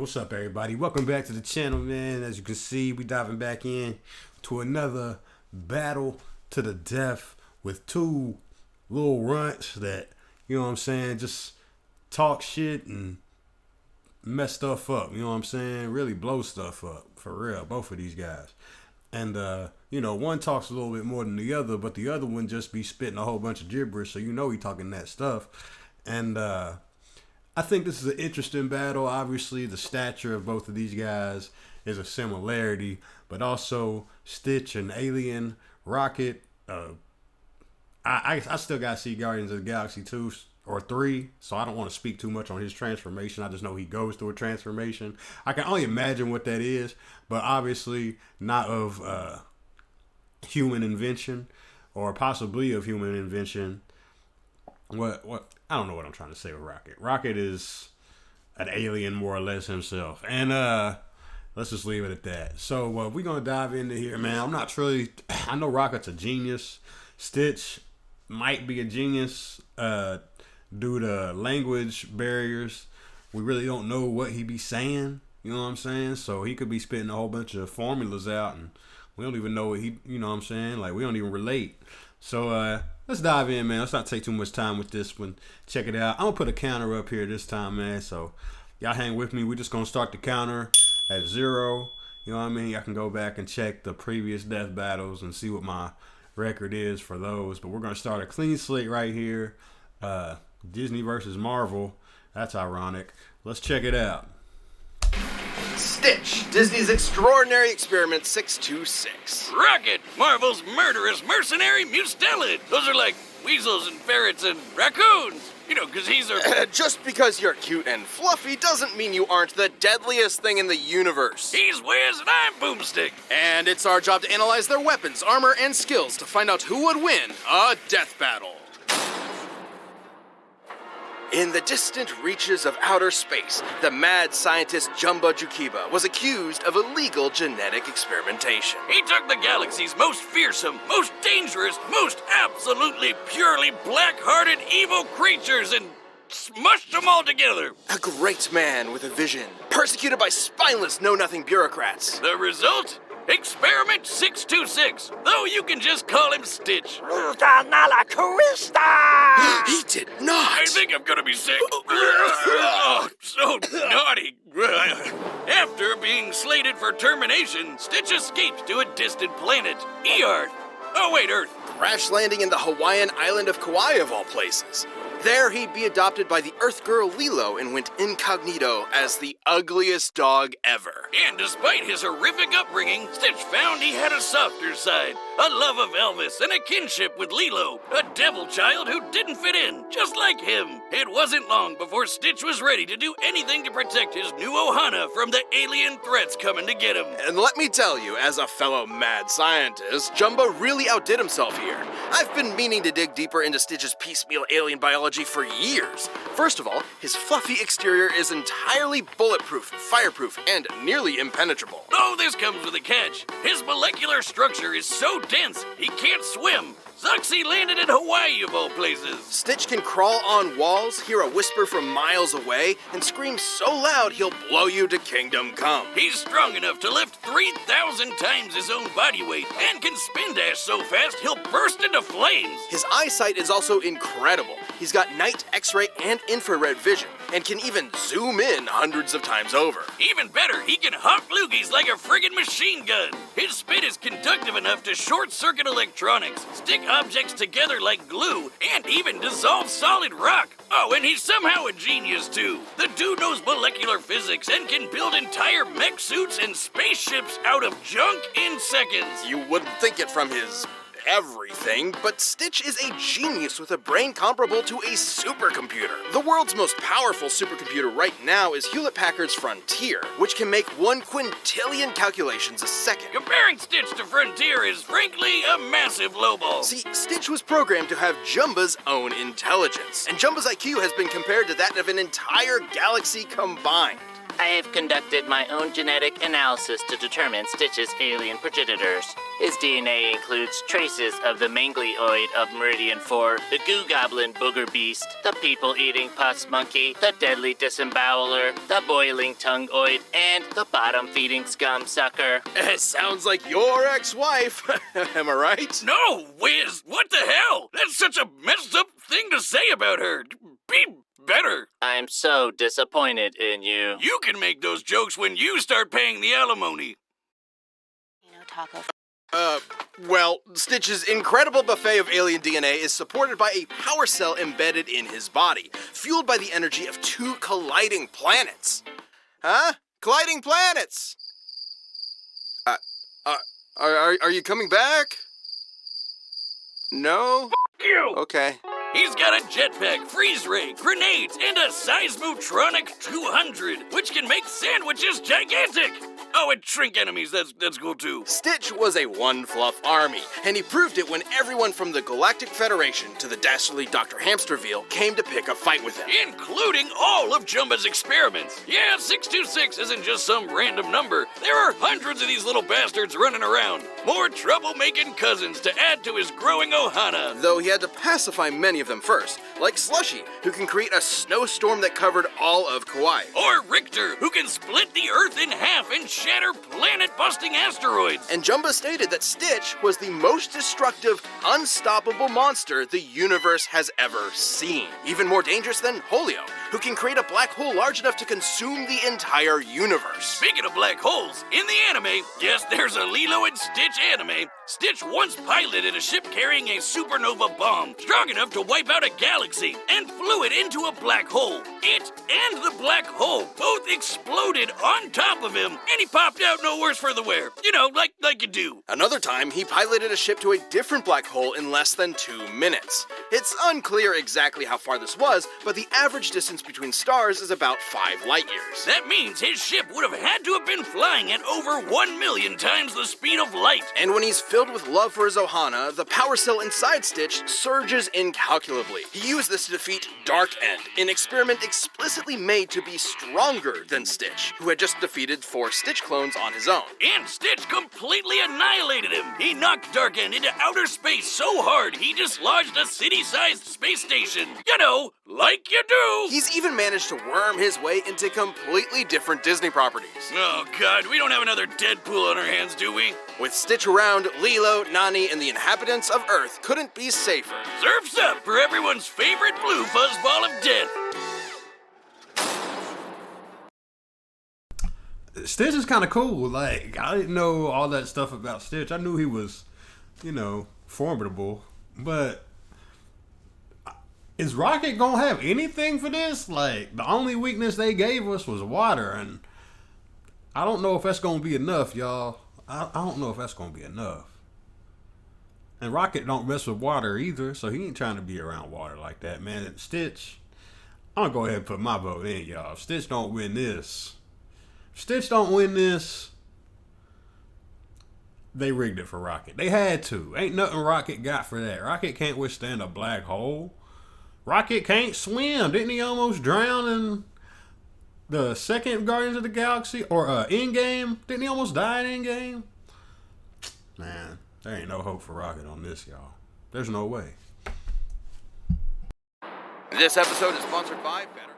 What's up, everybody? Welcome back to the channel, man. As you can see, we diving back in to another battle to the death with two little runts that, you know what I'm saying, just talk shit and mess stuff up. You know what I'm saying? Really blow stuff up, for real. Both of these guys. And, one talks a little bit more than the other, but the other one just be spitting a whole bunch of gibberish, so you know he talking that stuff. And, I think this is an interesting battle. Obviously, the stature of both of these guys is a similarity, but also Stitch and Alien, Rocket. I still got to see Guardians of the Galaxy 2 or 3, so I don't want to speak too much on his transformation. I just know he goes through a transformation. I can only imagine what that is, but obviously not of human invention or possibly of human invention. What I don't know what I'm trying to say with Rocket. Rocket is an alien more or less himself. And let's just leave it at that. So we're going to dive into here, man. I'm not really... I know Rocket's a genius. Stitch might be a genius due to language barriers. We really don't know what he be saying. You know what I'm saying? So he could be spitting a whole bunch of formulas out and we don't even know what he... You know what I'm saying? Like, we don't even relate. So, let's dive in, man. Let's not take too much time with this one. Check it out. I'm going to put a counter up here this time, man. So, y'all hang with me. We're just going to start the counter at 0. You know what I mean? Y'all can go back and check the previous death battles and see what my record is for those. But we're going to start a clean slate right here. Disney versus Marvel. That's ironic. Let's check it out. Stitch, Disney's Extraordinary Experiment 626. Rocket, Marvel's murderous mercenary mustelid. Those are like weasels and ferrets and raccoons. You know, because he's a... Just because you're cute and fluffy doesn't mean you aren't the deadliest thing in the universe. He's Wiz and I'm Boomstick. And it's our job to analyze their weapons, armor, and skills to find out who would win a death battle. In the distant reaches of outer space, the mad scientist Jumba Jukiba was accused of illegal genetic experimentation. He took the galaxy's most fearsome, most dangerous, most absolutely purely black-hearted evil creatures and smushed them all together. A great man with a vision, persecuted by spineless know-nothing bureaucrats. The result? Experiment 626, though you can just call him Stitch. He did not! I think I'm gonna be sick. Oh, so naughty. After being slated for termination, Stitch escaped to a distant planet, Earth. Oh wait, Earth. Crash landing in the Hawaiian island of Kauai of all places. There he'd be adopted by the Earth girl Lilo and went incognito as the ugliest dog ever. And despite his horrific upbringing, Stitch found he had a softer side, a love of Elvis, and a kinship with Lilo, a devil child who didn't fit in, just like him. It wasn't long before Stitch was ready to do anything to protect his new Ohana from the alien threats coming to get him. And let me tell you, as a fellow mad scientist, Jumba really outdid himself here. I've been meaning to dig deeper into Stitch's piecemeal alien biology for years. First of all, his fluffy exterior is entirely bulletproof, fireproof, and nearly impenetrable. Oh, this comes with a catch. His molecular structure is so dense, he can't swim. Sucks he landed in Hawaii of all places. Stitch can crawl on walls, hear a whisper from miles away, and scream so loud he'll blow you to kingdom come. He's strong enough to lift 3,000 times his own body weight and can spin dash so fast he'll burst into flames. His eyesight is also incredible. He's got night, X-ray, and infrared vision, and can even zoom in hundreds of times over. Even better, he can hawk loogies like a friggin' machine gun. His spit is conductive enough to short-circuit electronics, stick objects together like glue, and even dissolve solid rock. Oh, and he's somehow a genius, too. The dude knows molecular physics and can build entire mech suits and spaceships out of junk in seconds. You wouldn't think it from his everything, but Stitch is a genius with a brain comparable to a supercomputer. The world's most powerful supercomputer right now is Hewlett-Packard's Frontier, which can make 1 quintillion calculations a second. Comparing Stitch to Frontier is frankly a massive lowball. See, Stitch was programmed to have Jumba's own intelligence, and Jumba's IQ has been compared to that of an entire galaxy combined. I have conducted my own genetic analysis to determine Stitch's alien progenitors. His DNA includes traces of the manglioid of Meridian 4, the goo goblin booger beast, the people-eating pus monkey, the deadly disemboweler, the boiling tongue-oid, and the bottom-feeding scum sucker. It sounds like your ex-wife. Am I right? No, Wiz, what the hell? That's such a messed up thing to say about her. Be better. I'm so disappointed in you. You can make those jokes when you start paying the alimony. Taco. Well, Stitch's incredible buffet of alien DNA is supported by a power cell embedded in his body, fueled by the energy of 2 colliding planets. Huh? Colliding planets! Are you coming back? No? You! Okay. He's got a jetpack, freeze ray, grenades, and a Seismotronic 200, which can make sandwiches gigantic. Oh, and shrink enemies, that's cool too. Stitch was a one-fluff army, and he proved it when everyone from the Galactic Federation to the dastardly Dr. Hamsterville came to pick a fight with him. Including all of Jumba's experiments. Yeah, 626 isn't just some random number. There are hundreds of these little bastards running around. More trouble-making cousins to add to his growing ohana. Though he had to pacify many of them first, like Slushy, who can create a snowstorm that covered all of Kauai. Or Richter, who can split the Earth in half and shatter planet-busting asteroids. And Jumba stated that Stitch was the most destructive, unstoppable monster the universe has ever seen. Even more dangerous than Holio, who can create a black hole large enough to consume the entire universe. Speaking of black holes, in the anime, yes, there's a Lilo and Stitch anime, Stitch once piloted a ship carrying a supernova bomb strong enough to wipe out a galaxy and flew it into a black hole. It and the black hole both exploded on top of him, and he popped out no worse for the wear. You know, like you do. Another time, he piloted a ship to a different black hole in less than 2 minutes. It's unclear exactly how far this was, but the average distance between stars is about 5 light years. That means his ship would have had to have been flying at over 1 million times the speed of light. And when he's filled with love for his ohana, the power cell inside Stitch surges incalculably. He used this to defeat Dark End, an experiment explicitly made to be stronger than Stitch, who had just defeated 4 Stitch clones on his own. And Stitch completely annihilated him. He knocked Dark End into outer space so hard he dislodged a city-sized space station. You know, like you do. He's even managed to worm his way into completely different Disney properties. Oh God, we don't have another Deadpool on our hands, do we? With Stitch around, Lilo, Nani, and the inhabitants of Earth couldn't be safer. Surf's up for everyone's favorite blue fuzzball of death. Stitch is kind of cool. Like, I didn't know all that stuff about Stitch. I knew he was, formidable. But is Rocket gonna have anything for this? Like, the only weakness they gave us was water, and I don't know if that's gonna be enough, y'all. I don't know if that's gonna be enough. And Rocket don't mess with water either, so he ain't trying to be around water like that, man. Stitch, I'm gonna go ahead and put my vote in, y'all. If Stitch don't win this, they rigged it for Rocket. They had to. Ain't nothing Rocket got for that. Rocket can't withstand a black hole. Rocket can't swim. Didn't he almost drown in the second Guardians of the Galaxy? Or Endgame? Didn't he almost die in Endgame? Man, there ain't no hope for Rocket on this, y'all. There's no way. This episode is sponsored by Better.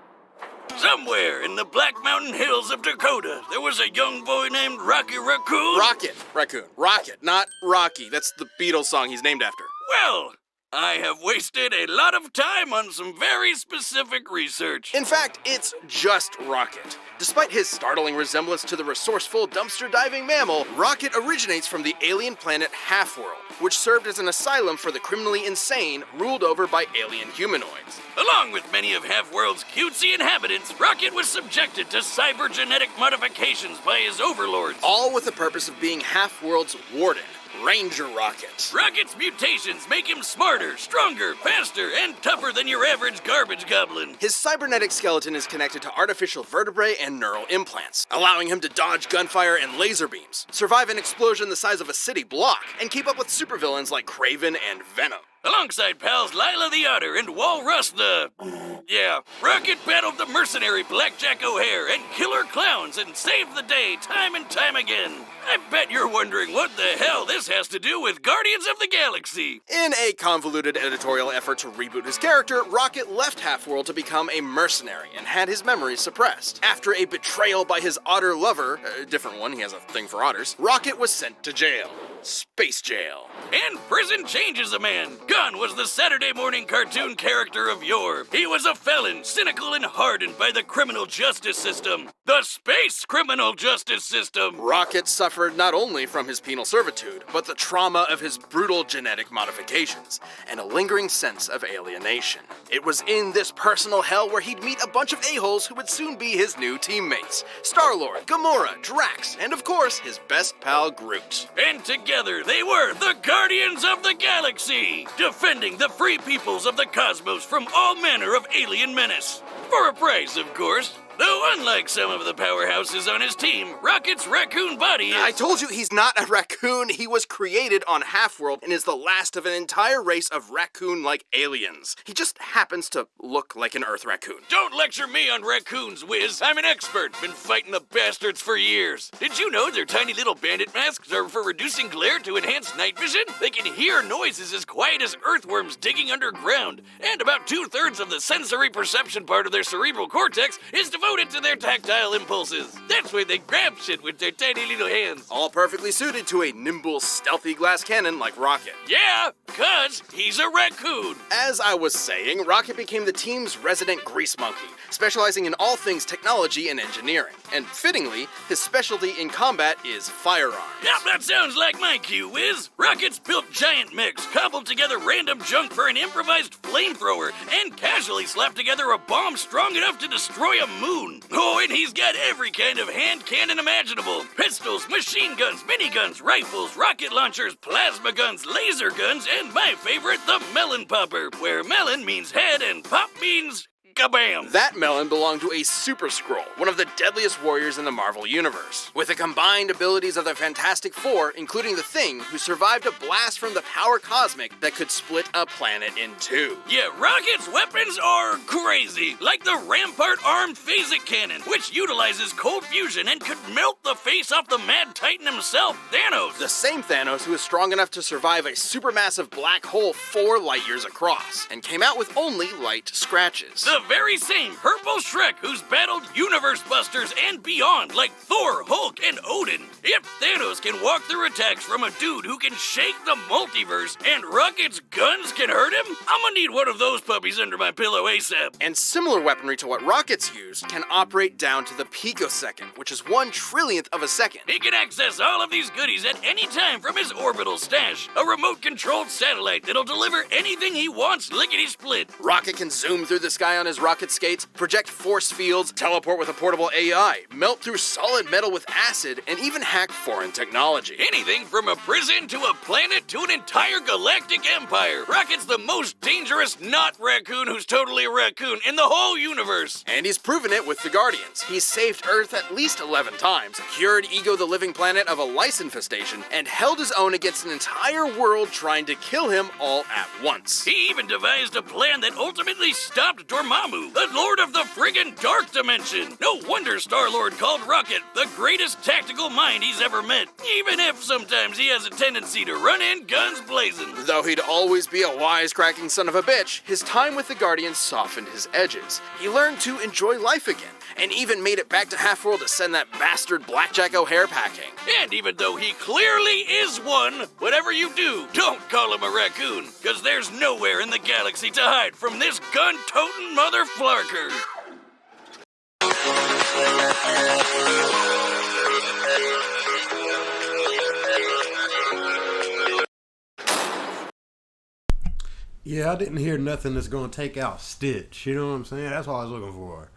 Somewhere in the Black Mountain Hills of Dakota, there was a young boy named Rocky Raccoon. Raccoon. Rocket, not Rocky. That's the Beatles song he's named after. Well, I have wasted a lot of time on some very specific research. In fact, it's just Rocket. Despite his startling resemblance to the resourceful dumpster-diving mammal, Rocket originates from the alien planet Half-World, which served as an asylum for the criminally insane ruled over by alien humanoids. Along with many of Half-World's cutesy inhabitants, Rocket was subjected to cybergenetic modifications by his overlords. All with the purpose of being Half-World's warden, Ranger Rocket. Rocket's mutations make him smarter, stronger, faster, and tougher than your average garbage goblin. His cybernetic skeleton is connected to artificial vertebrae and neural implants, allowing him to dodge gunfire and laser beams, survive an explosion the size of a city block, and keep up with supervillains like Kraven and Venom. Alongside pals Lila the Otter and Walrus the... Yeah, Rocket battled the mercenary Blackjack O'Hare and killer clowns and saved the day time and time again. I bet you're wondering what the hell this has to do with Guardians of the Galaxy. In a convoluted editorial effort to reboot his character, Rocket left Half-World to become a mercenary and had his memories suppressed. After a betrayal by his otter lover, a different one, he has a thing for otters, Rocket was sent to jail. Space jail. And prison changes a man. Gunn was the Saturday morning cartoon character of yore. He was a felon, cynical and hardened by the criminal justice system. The space criminal justice system. Rocket suffered not only from his penal servitude, but the trauma of his brutal genetic modifications, and a lingering sense of alienation. It was in this personal hell where he'd meet a bunch of a-holes who would soon be his new teammates. Star-Lord, Gamora, Drax, and of course, his best pal Groot. And together they were the Guardians of the Galaxy, defending the free peoples of the cosmos from all manner of alien menace. For a price, of course. Though unlike some of the powerhouses on his team, Rocket's raccoon body is... I told you he's not a raccoon. He was created on Half-World and is the last of an entire race of raccoon-like aliens. He just happens to look like an Earth raccoon. Don't lecture me on raccoons, Wiz. I'm an expert. Been fighting the bastards for years. Did you know their tiny little bandit masks are for reducing glare to enhance night vision? They can hear noises as quiet as earthworms digging underground. And about 2/3 of the sensory perception part of their cerebral cortex is devoted to their tactile impulses. That's why they grab shit with their tiny little hands. All perfectly suited to a nimble, stealthy glass cannon like Rocket. Yeah, 'cause he's a raccoon. As I was saying, Rocket became the team's resident grease monkey, specializing in all things technology and engineering. And fittingly, his specialty in combat is firearms. Yep, that sounds like my cue, Wiz. Rocket's built giant mechs, cobbled together random junk for an improvised flamethrower, and casually slapped together a bomb strong enough to destroy a moon. Oh, and he's got every kind of hand cannon imaginable. Pistols, machine guns, miniguns, rifles, rocket launchers, plasma guns, laser guns, and my favorite, the melon popper, where melon means head and pop means... kabam! That melon belonged to a Super Skrull, one of the deadliest warriors in the Marvel Universe. With the combined abilities of the Fantastic Four, including the Thing, who survived a blast from the power cosmic that could split a planet in two. Yeah, Rocket's weapons are crazy, like the Rampart armed phasic cannon, which utilizes cold fusion and could melt the face off the Mad Titan himself, Thanos. The same Thanos who is strong enough to survive a supermassive black hole 4 light years across, and came out with only light scratches. The very same Purple Shrek who's battled Universe Busters and beyond like Thor, Hulk, and Odin. If Thanos can walk through attacks from a dude who can shake the multiverse and Rocket's guns can hurt him, I'm gonna need one of those puppies under my pillow ASAP. And similar weaponry to what Rocket's used can operate down to the picosecond, which is 1/trillionth of a second. He can access all of these goodies at any time from his orbital stash, a remote-controlled satellite that'll deliver anything he wants lickety-split. Rocket can zoom through the sky on his rocket skates, project force fields, teleport with a portable AI, melt through solid metal with acid, and even hack foreign technology. Anything from a prison to a planet to an entire galactic empire. Rocket's the most dangerous not raccoon who's totally a raccoon in the whole universe. And he's proven it with the Guardians. He's saved Earth at least 11 times, cured Ego the Living Planet of a lice infestation, and held his own against an entire world trying to kill him all at once. He even devised a plan that ultimately stopped Dormammu, the Lord of the friggin' Dark Dimension. No wonder Star-Lord called Rocket the greatest tactical mind he's ever met, even if sometimes he has a tendency to run in guns blazing. Though he'd always be a wisecracking son of a bitch, his time with the Guardians softened his edges. He learned to enjoy life again, and even made it back to Half-World to send that bastard Blackjack O'Hare packing. And even though he clearly is one, whatever you do, don't call him a raccoon, because there's nowhere in the galaxy to hide from this gun-toting mother flarker. Yeah, I didn't hear nothing that's going to take out Stitch. You know what I'm saying? That's all I was looking for.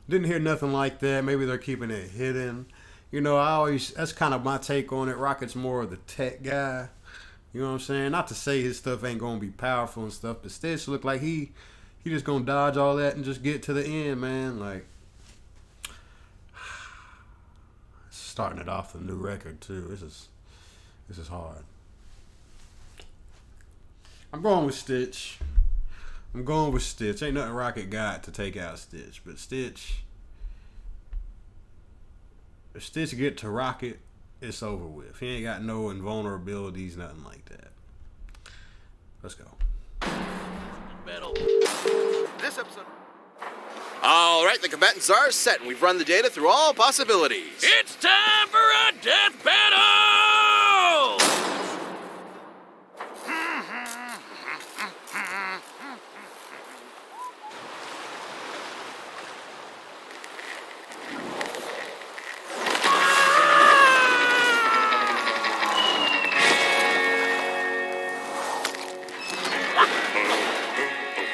Didn't hear nothing like that. Maybe they're keeping it hidden. You know, that's kind of my take on it. Rocket's more of the tech guy. You know what I'm saying? Not to say his stuff ain't going to be powerful and stuff, but Stitch look like he just going to dodge all that and just get to the end, man. Like, starting it off the new record, too. This is hard. I'm going with Stitch. I'm going with Stitch. Ain't nothing Rocket got to take out Stitch, but Stitch. If Stitch get to Rocket, it's over with. He ain't got no invulnerabilities, nothing like that. Let's go. Battle. This episode. All right, the combatants are set, and we've run the data through all possibilities. It's time for a death battle!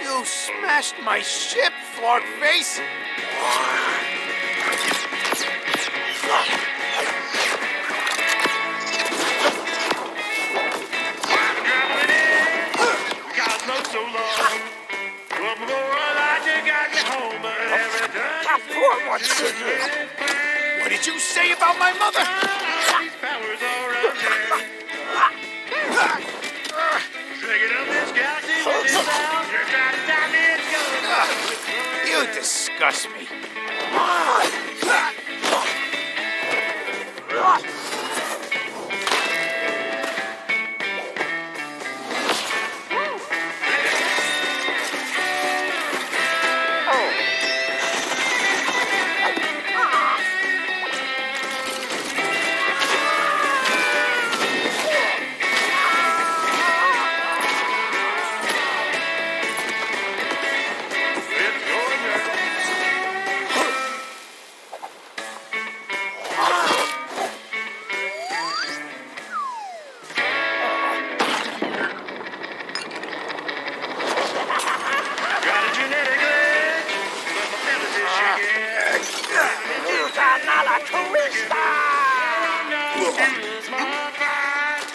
You smashed my ship, Flark Face! What did you say about my mother? You disgust me.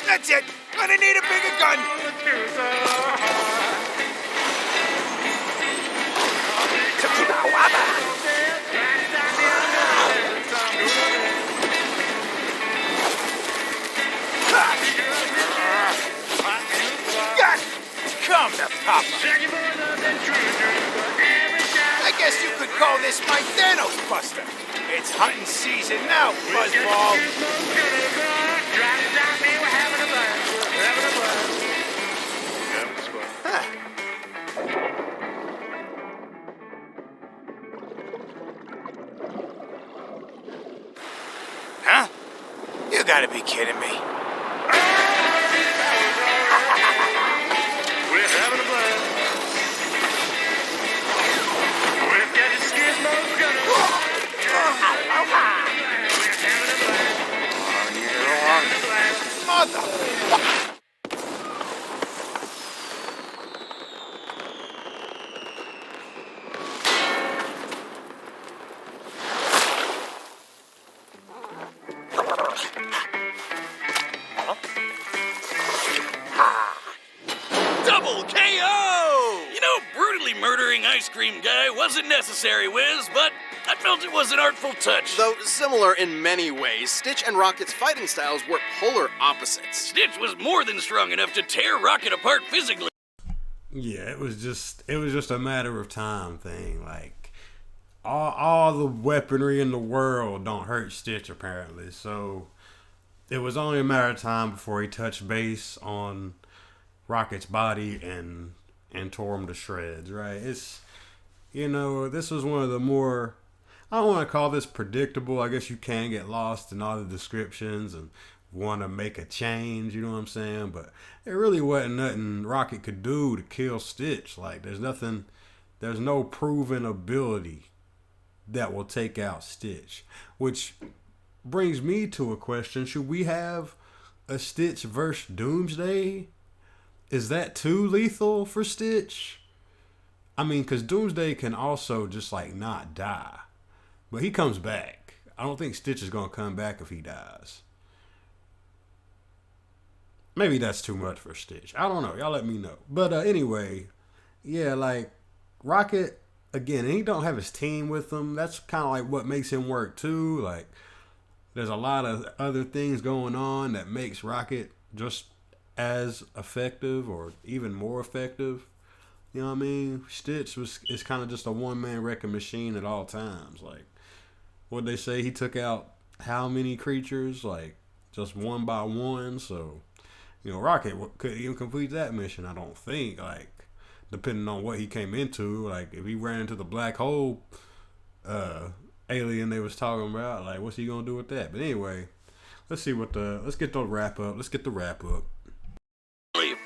That's it. Gonna need a bigger gun. Come to Papa. I guess you could call this my Thanos Buster. It's hunting season now, Buzzball. Huh? You gotta be kidding me. We're having a blast. We've got the skizmos gunning. We're having a blast. Mother! Double KO! You know, brutally murdering Ice Cream Guy wasn't necessary, Wiz, but I felt it was an artful touch. Though similar in many ways, Stitch and Rocket's fighting styles were polar opposites. Stitch was more than strong enough to tear Rocket apart physically. Yeah, it was just a matter of time thing. Like all the weaponry in the world don't hurt Stitch apparently. So it was only a matter of time before he touched base on Rocket's body and tore him to shreds, right? It's, you know, this was one of the more, I don't want to call this predictable. I guess you can get lost in all the descriptions and want to make a change, you know what I'm saying? But it really wasn't nothing Rocket could do to kill Stitch. Like, there's no proven ability that will take out Stitch. Which brings me to a question. Should we have a Stitch versus Doomsday? Is that too lethal for Stitch? I mean, because Doomsday can also just, like, not die. But he comes back. I don't think Stitch is going to come back if he dies. Maybe that's too much for Stitch. I don't know. Y'all let me know. But anyway, yeah, like, Rocket, again, he don't have his team with him. That's kind of like what makes him work, too. Like, there's a lot of other things going on that makes Rocket just as effective or even more effective. You know what I mean? Stitch is kind of just a one-man wrecking machine at all times. Like, what they say, he took out how many creatures? Like, just one by one. So, you know, Rocket couldn't even complete that mission, I don't think. Like, depending on what he came into. Like, if he ran into the black hole alien they was talking about, like, what's he gonna do with that? But anyway, let's get the wrap up. Let's get the wrap up.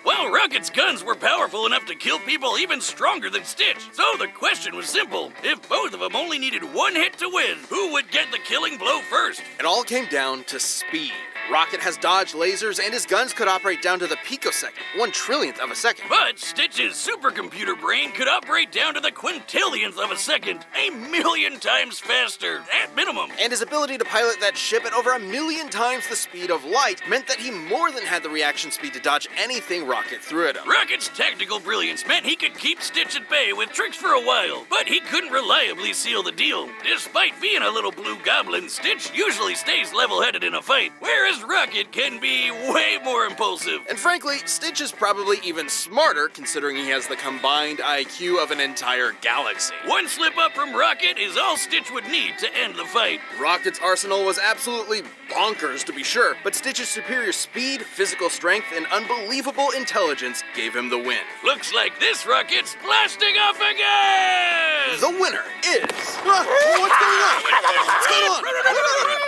While Rocket's guns were powerful enough to kill people even stronger than Stitch, so the question was simple. If both of them only needed one hit to win, who would get the killing blow first? It all came down to speed. Rocket has dodged lasers, and his guns could operate down to the picosecond, 1/trillionth of a second. But Stitch's supercomputer brain could operate down to the quintillionth of a second, 1,000,000 times faster, at minimum. And his ability to pilot that ship at over 1,000,000 times the speed of light meant that he more than had the reaction speed to dodge anything Rocket threw at him. Rocket's tactical brilliance meant he could keep Stitch at bay with tricks for a while, but he couldn't reliably seal the deal. Despite being a little blue goblin, Stitch usually stays level-headed in a fight, whereas Rocket can be way more impulsive. And frankly, Stitch is probably even smarter considering he has the combined IQ of an entire galaxy. One slip up from Rocket is all Stitch would need to end the fight. Rocket's arsenal was absolutely bonkers to be sure, but Stitch's superior speed, physical strength, and unbelievable intelligence gave him the win. Looks like this Rocket's blasting off again! The winner is... what's going on? What's going on?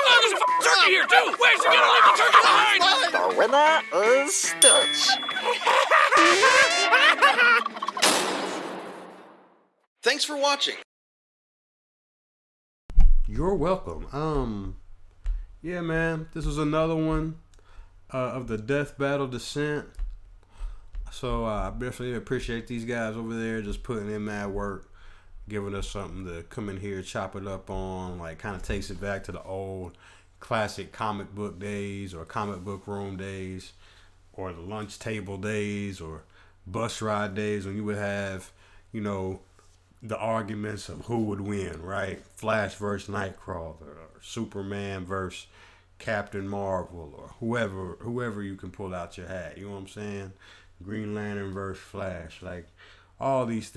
Oh, there's a f***ing turkey here too! Where's he gonna leave the turkey behind? The winner is Stitch. Thanks for watching. You're welcome. Yeah, man, this was another one of the Death Battle Descent. So I definitely appreciate these guys over there just putting in mad work, giving us something to come in here, chop it up on, like kind of takes it back to the old classic comic book days or comic book room days or the lunch table days or bus ride days when you would have, you know, the arguments of who would win, right? Flash versus Nightcrawler or Superman versus Captain Marvel or whoever you can pull out your hat. You know what I'm saying? Green Lantern versus Flash. Like, all these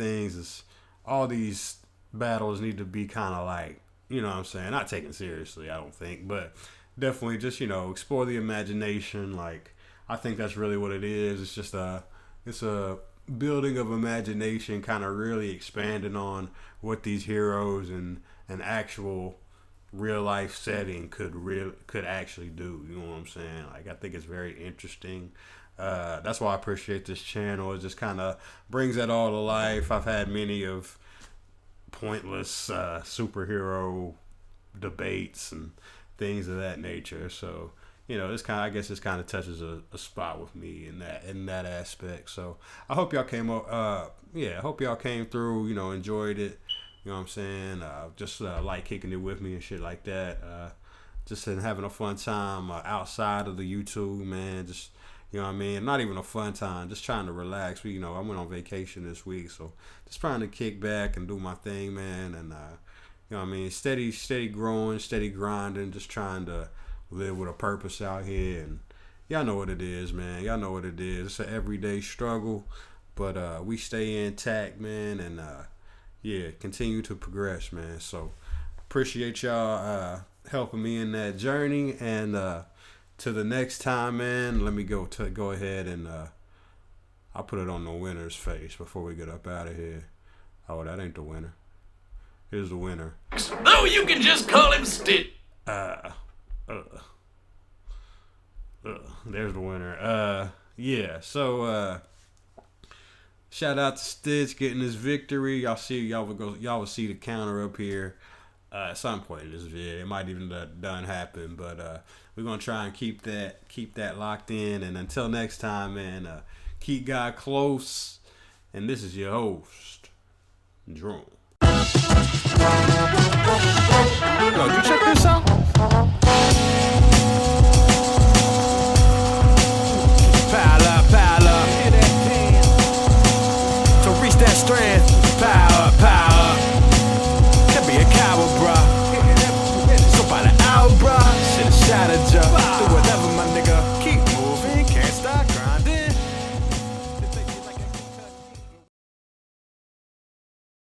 battles need to be kind of like, you know what I'm saying? Not taken seriously, I don't think, but definitely just, you know, explore the imagination. Like, I think that's really what it is. It's just it's a building of imagination, kind of really expanding on what these heroes and an actual real life setting could actually do. You know what I'm saying? Like, I think it's very interesting. That's why I appreciate this channel. It just kind of brings that all to life. I've had many of pointless superhero debates and things of that nature. So, you know, I guess this kind of touches a spot with me in that aspect. So I hope y'all came I hope y'all came through, you know, enjoyed it. You know what I'm saying? Just like kicking it with me and shit like that. Just having a fun time outside of the YouTube, man. Just, you know what I mean? Not even a fun time, just trying to relax. I went on vacation this week, so just trying to kick back and do my thing, man. And, you know what I mean? Steady growing, steady grinding, just trying to live with a purpose out here. And y'all know what it is, man. Y'all know what it is. It's an everyday struggle, but we stay intact, man, and continue to progress, man. So appreciate y'all helping me in that journey, and to the next time, man, let me go ahead and I'll put it on the winner's face before we get up out of here. Oh, that ain't the winner. Here's the winner. Oh, you can just call him Stitch. There's the winner. So shout out to Stitch getting this victory. Y'all will see the counter up here at some point in this video. It might even done happen, but we're gonna try and keep that locked in. And until next time, man, keep God close. And this is your host, Drone. Yo, did you check this out?